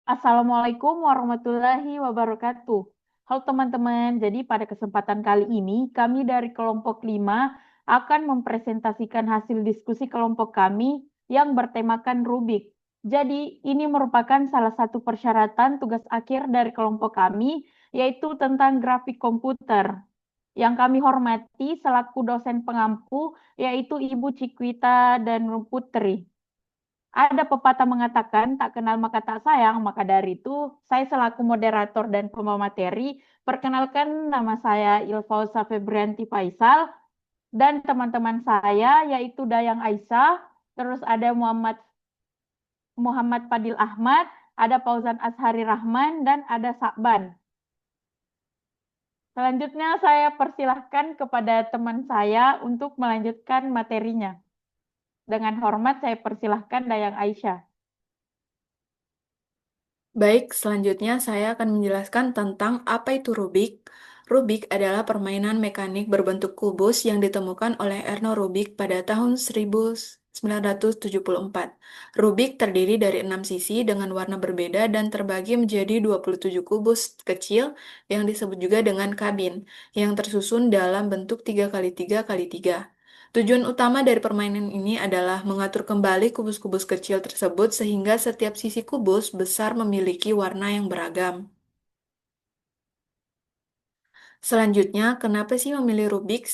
Assalamualaikum warahmatullahi wabarakatuh. Halo teman-teman, jadi pada kesempatan kali ini kami dari kelompok 5 akan mempresentasikan hasil diskusi kelompok kami yang bertemakan Rubik. Jadi ini merupakan salah satu persyaratan tugas akhir dari kelompok kami, yaitu tentang grafik komputer. Yang kami hormati selaku dosen pengampu, yaitu Ibu Cikwita dan Putri. Ada pepatah mengatakan, tak kenal maka tak sayang, maka dari itu saya selaku moderator dan pembawa materi, perkenalkan nama saya Ilfauza Febrianti Faisal, dan teman-teman saya yaitu Dayang Aisyah, terus ada Muhammad Fadil Ahmad, ada Fauzan Ashari Rahman, dan ada Sakban. Selanjutnya saya persilahkan kepada teman saya untuk melanjutkan materinya. Dengan hormat saya persilahkan Dayang Aisyah. Baik, selanjutnya saya akan menjelaskan tentang apa itu Rubik. Rubik adalah permainan mekanik berbentuk kubus yang ditemukan oleh Erno Rubik pada tahun 1974. Rubik terdiri dari 6 sisi dengan warna berbeda dan terbagi menjadi 27 kubus kecil yang disebut juga dengan kabin, yang tersusun dalam bentuk 3x3x3. Tujuan utama dari permainan ini adalah mengatur kembali kubus-kubus kecil tersebut sehingga setiap sisi kubus besar memiliki warna yang beragam. Selanjutnya, kenapa sih memilih Rubik?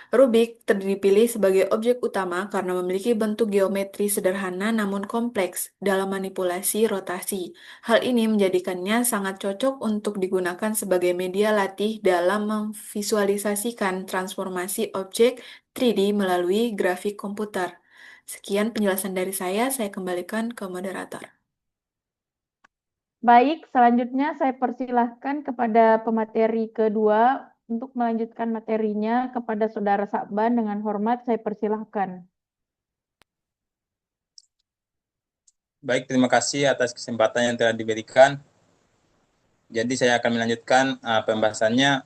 Rubik dipilih sebagai objek utama karena memiliki bentuk geometri sederhana namun kompleks dalam manipulasi rotasi. Hal ini menjadikannya sangat cocok untuk digunakan sebagai media latih dalam memvisualisasikan transformasi objek 3D melalui grafik komputer. Sekian penjelasan dari saya kembalikan ke moderator. Baik, selanjutnya saya persilahkan kepada pemateri kedua untuk melanjutkan materinya kepada Saudara Sakban. Dengan hormat saya persilahkan. Baik, terima kasih atas kesempatan yang telah diberikan. Jadi saya akan melanjutkan pembahasannya,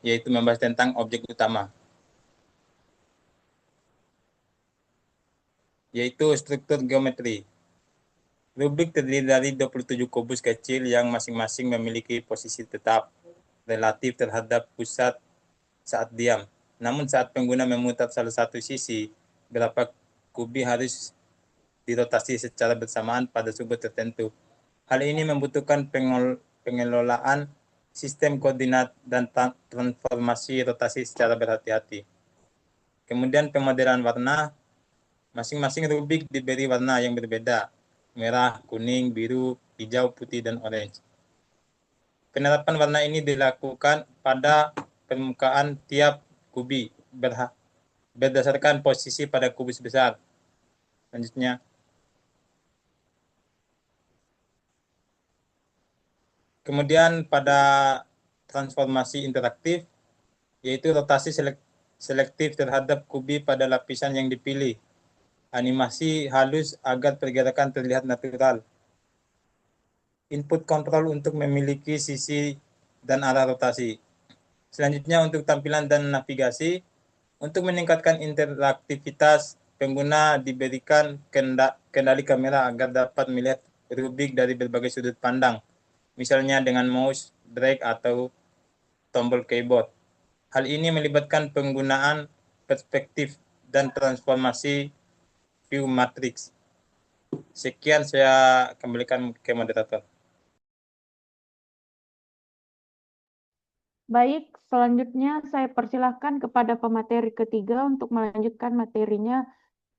yaitu membahas tentang objek utama, yaitu struktur geometri. Rubik terdiri dari 27 kubus kecil yang masing-masing memiliki posisi tetap relatif terhadap pusat saat diam. Namun saat pengguna memutar salah satu sisi, beberapa kubi harus dirotasi secara bersamaan pada sudut tertentu. Hal ini membutuhkan pengelolaan sistem koordinat dan transformasi rotasi secara berhati-hati. Kemudian pemodelan warna, masing-masing Rubik diberi warna yang berbeda, merah, kuning, biru, hijau, putih, dan orange. Penerapan warna ini dilakukan pada permukaan tiap kubi berdasarkan posisi pada kubus besar. Selanjutnya, kemudian pada transformasi interaktif, yaitu rotasi selektif terhadap kubi pada lapisan yang dipilih. Animasi halus agar pergerakan terlihat natural. Input kontrol untuk memiliki sisi dan arah rotasi. Selanjutnya untuk tampilan dan navigasi, untuk meningkatkan interaktivitas, pengguna diberikan kendali kamera agar dapat melihat Rubik dari berbagai sudut pandang, misalnya dengan mouse, drag, atau tombol keyboard. Hal ini melibatkan penggunaan perspektif dan transformasi view matrix. Sekian saya kembalikan ke moderator. Baik, selanjutnya saya persilahkan kepada pemateri ketiga untuk melanjutkan materinya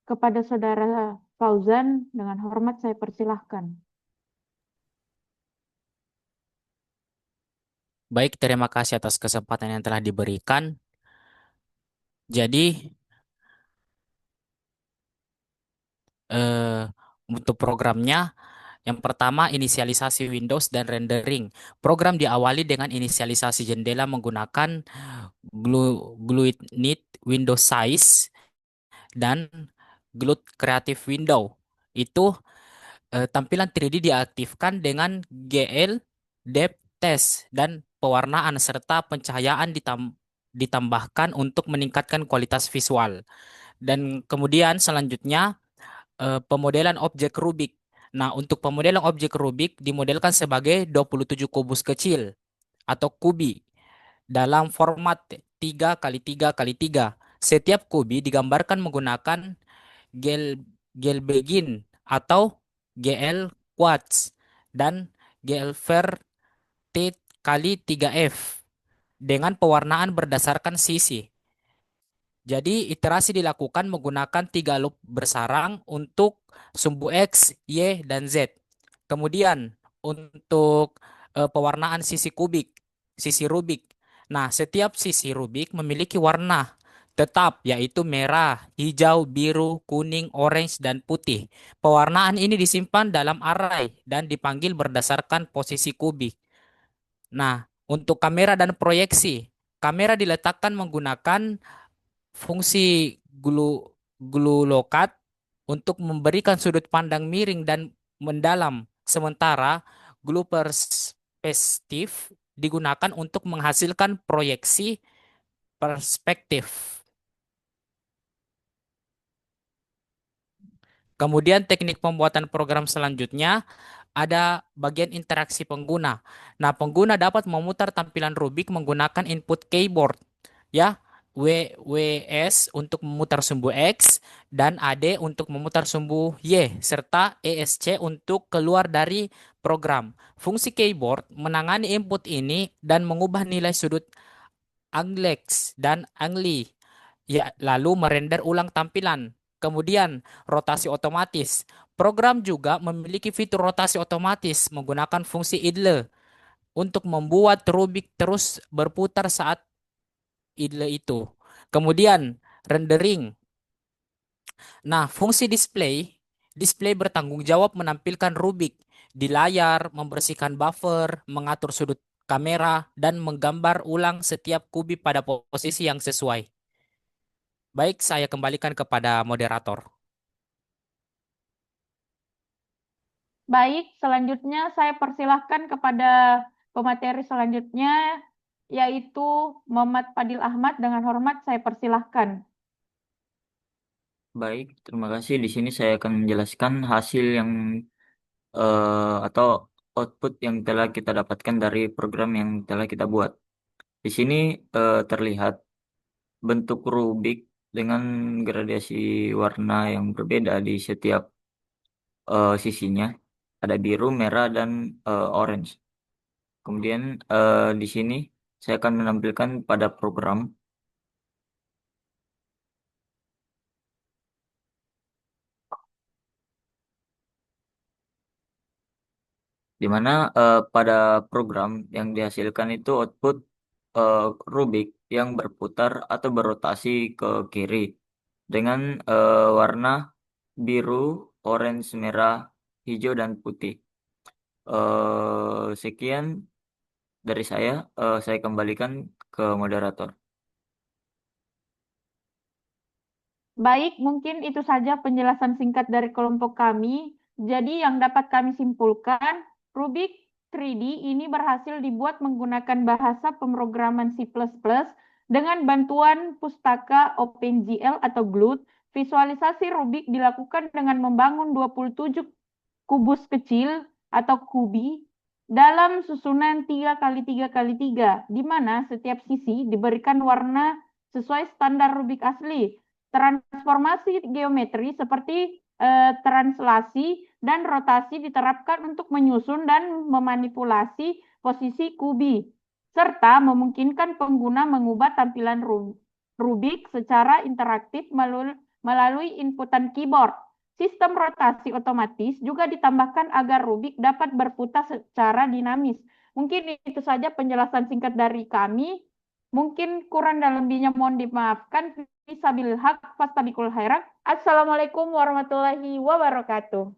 kepada Saudara Fauzan. Dengan hormat saya persilahkan. Baik, terima kasih atas kesempatan yang telah diberikan. Jadi, untuk programnya, yang pertama inisialisasi Windows dan rendering. Program diawali dengan inisialisasi jendela menggunakan GlueInit Windows Size dan Glue Creative Window. Itu tampilan 3D diaktifkan dengan GL Depth Test dan pewarnaan serta pencahayaan ditambahkan untuk meningkatkan kualitas visual. Dan kemudian selanjutnya pemodelan objek Rubik. Nah, untuk pemodelan objek Rubik dimodelkan sebagai 27 kubus kecil atau kubi dalam format 3x3x3. Setiap kubi digambarkan menggunakan gel Gelbegin atau GL Quartz dan GL T kali 3F dengan pewarnaan berdasarkan sisi. Jadi iterasi dilakukan menggunakan 3 loop bersarang untuk sumbu X, Y, dan Z. Kemudian untuk pewarnaan sisi Rubik. Nah, setiap sisi Rubik memiliki warna tetap yaitu merah, hijau, biru, kuning, orange, dan putih. Pewarnaan ini disimpan dalam array dan dipanggil berdasarkan posisi kubik. Nah, untuk kamera dan proyeksi. Kamera diletakkan menggunakan fungsi glue lokat untuk memberikan sudut pandang miring dan mendalam. Sementara glue perspektif digunakan untuk menghasilkan proyeksi perspektif. Kemudian teknik pembuatan program selanjutnya ada bagian interaksi pengguna. Nah, pengguna dapat memutar tampilan Rubik menggunakan input keyboard, ya. WWS untuk memutar sumbu X dan AD untuk memutar sumbu Y serta ESC untuk keluar dari program. Fungsi keyboard menangani input ini dan mengubah nilai sudut Anglex dan Angli, ya, lalu merender ulang tampilan. Kemudian rotasi otomatis. Program juga memiliki fitur rotasi otomatis menggunakan fungsi idle untuk membuat Rubik terus berputar saat idle itu. Kemudian rendering. Nah, fungsi display bertanggung jawab menampilkan Rubik di layar, membersihkan buffer, mengatur sudut kamera, dan menggambar ulang setiap kubi pada posisi yang sesuai. Baik, saya kembalikan kepada moderator. Baik, selanjutnya saya persilahkan kepada pemateri selanjutnya, yaitu Muhammad Fadil Ahmad. Dengan hormat saya persilahkan. Baik, terima kasih. Di sini saya akan menjelaskan hasil yang atau output yang telah kita dapatkan dari program yang telah kita buat. Di sini terlihat bentuk Rubik dengan gradasi warna yang berbeda di setiap sisinya. Ada biru, merah, dan orange. Kemudian di sini saya akan menampilkan pada program. Di mana pada program yang dihasilkan itu output eh, Rubik yang berputar atau berotasi ke kiri dengan warna biru, orange, merah, hijau, dan putih. Sekian dari saya kembalikan ke moderator. Baik, mungkin itu saja penjelasan singkat dari kelompok kami. Jadi yang dapat kami simpulkan, Rubik 3D ini berhasil dibuat menggunakan bahasa pemrograman C++ dengan bantuan pustaka OpenGL atau GLUT. Visualisasi Rubik dilakukan dengan membangun 27 kubus kecil atau kubi dalam susunan 3x3x3, di mana setiap sisi diberikan warna sesuai standar Rubik asli. Transformasi geometri seperti translasi dan rotasi diterapkan untuk menyusun dan memanipulasi posisi kubi, serta memungkinkan pengguna mengubah tampilan Rubik secara interaktif melalui inputan keyboard. Sistem rotasi otomatis juga ditambahkan agar Rubik dapat berputar secara dinamis. Mungkin itu saja penjelasan singkat dari kami. Mungkin kurang dan lebihnya mohon dimaafkan. Fisabilil haq, fastabikul khairat. Assalamualaikum warahmatullahi wabarakatuh.